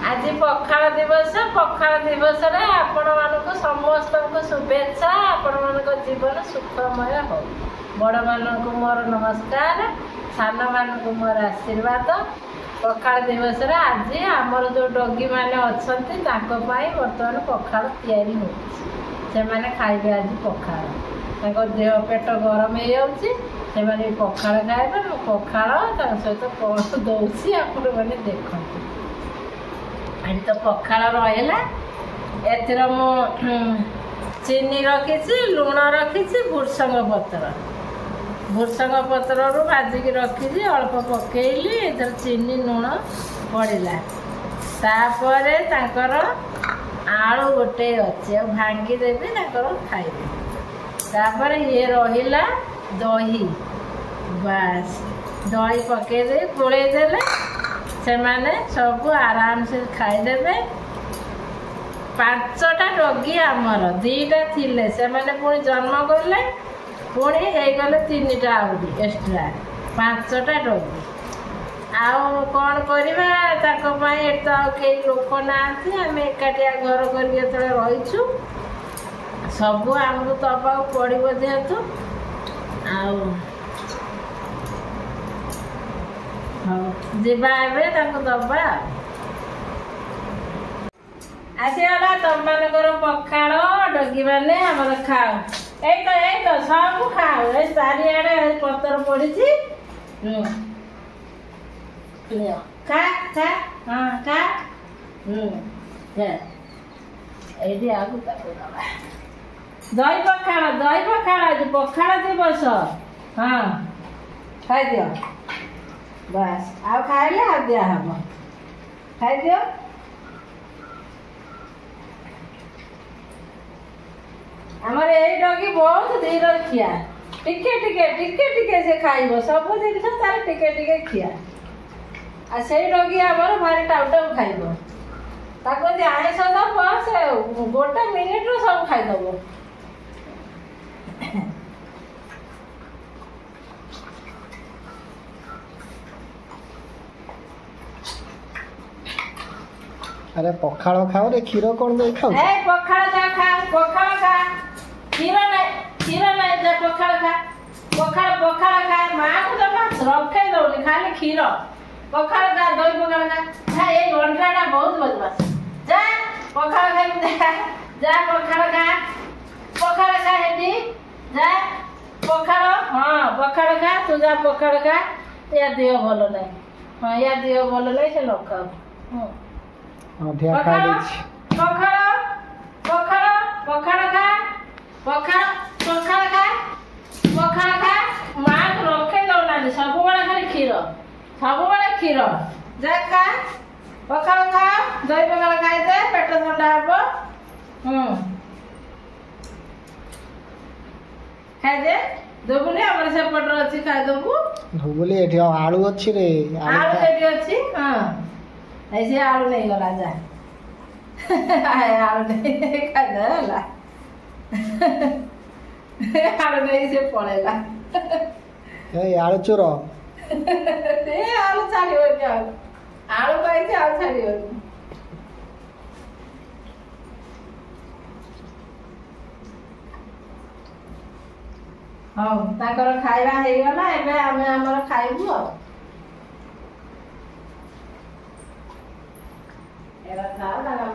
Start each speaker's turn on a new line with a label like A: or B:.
A: आज पखाल दिवस रे आपण मानक समस्त शुभेच्छा। आपण मानक जीवन सुखमय हो। बड़ मानक मोर नमस्कार, सान मानक मोर आशीर्वाद। पखाल दिवस रे आज आमर जो डगी माने अछंती ताको पाई बर्तमान पखाल तैयारी होछि। से माने खाइबे आज पखाल। ताको देह पेट गरम हे जाउछि, से माने पखाल खाइबे। पखाल ता सहित कोन दउछि आपण माने देखंतु। आज तो पखाल रहिला, एथर मु चीनी रखी, लुण रखी, भुर्संग पत्र रु भाजिक रखी, अल्प पकेली। एथर चीनी लुण पड़ला, तापर तांकर आलू गोटे अच्छी भांगी देवी खाइबे। तापर ये रहिला दही, बास दही पकईदे गोलैदेले से माने सब आराम से खाइदेवे। 5टा डगी आमर 2टा थिले, से माने पुणी जन्म कले, पुणी गले 3टा आउरी एक्स्ट्रा 5टा डगी। आउ कौन करवा ताको पाई एतो के लोक नांती, आम एकाटिया घर करके रहीछु। सब आमको दबा पड़ो जेहेतु जीवा दबा आसीगला। तुम मानकर पखाल डगी मैंने आमर खाओ, एक सब खाओ। चारिआडे पतर पड़ी खा खा हाँ खा ये आगू दबा। दही पखाल आज पखाल दिवस। हाँ खाई दियो बस, आउ खाइले आ दिया हम खाई दियो। आमर ये डगी बहुत धीर खिया, टिके टिके टिके टिके से खाइब। सब जिन तार टिके टिके खिया। आ से डगी आमर भारी टाउटाउ खाइब। ताको आइस दब से गोटे मिनिट रू सब खाइदब।
B: अरे पखाल खाओ रे, क्षीर कौन दे खाओ?
A: ए पखाल जा खा, पखाल खा। क्षीर नहीं जा पखाल खा। पखाल खा। मां को जमा रखे दौनी खाली क्षीर। पखाल खा, दही पखाल खा। जा ए घंटाटा बहुत बदमाश। जा पखाल खा, जा पखाल खा। पखाल खा हेटी जा पखाल। हां पखाल खा, तू जा पखाल खा। या देह भलो नहीं। हां या देह भलो नहीं से न खाओ।
B: अधिया खा देछि।
A: पखाल खा, पखाल खा। मां को रखे दौना सब बेला खाली क्षीर। जा खा पखाल खा, दही पखाल खाई दे, पेट ठंडा हबो। खाई दे दबुनी हमर से पटर अछि खाई दबु।
B: धुबुली एठी आलू अछि रे,
A: आलू एठी अछि। हां ऐसे आलू नहीं गला जा। आलू नहीं खा देला। आलू नहीं से पड़ेला।
B: ए आलू चोर
A: ए आलू छाड़ियो क्या? आलू खाई आलू छाड़ियो। हाँ ताकर खाइबा हे गला। एबे आमे हमर खाइबु। एरा था लगा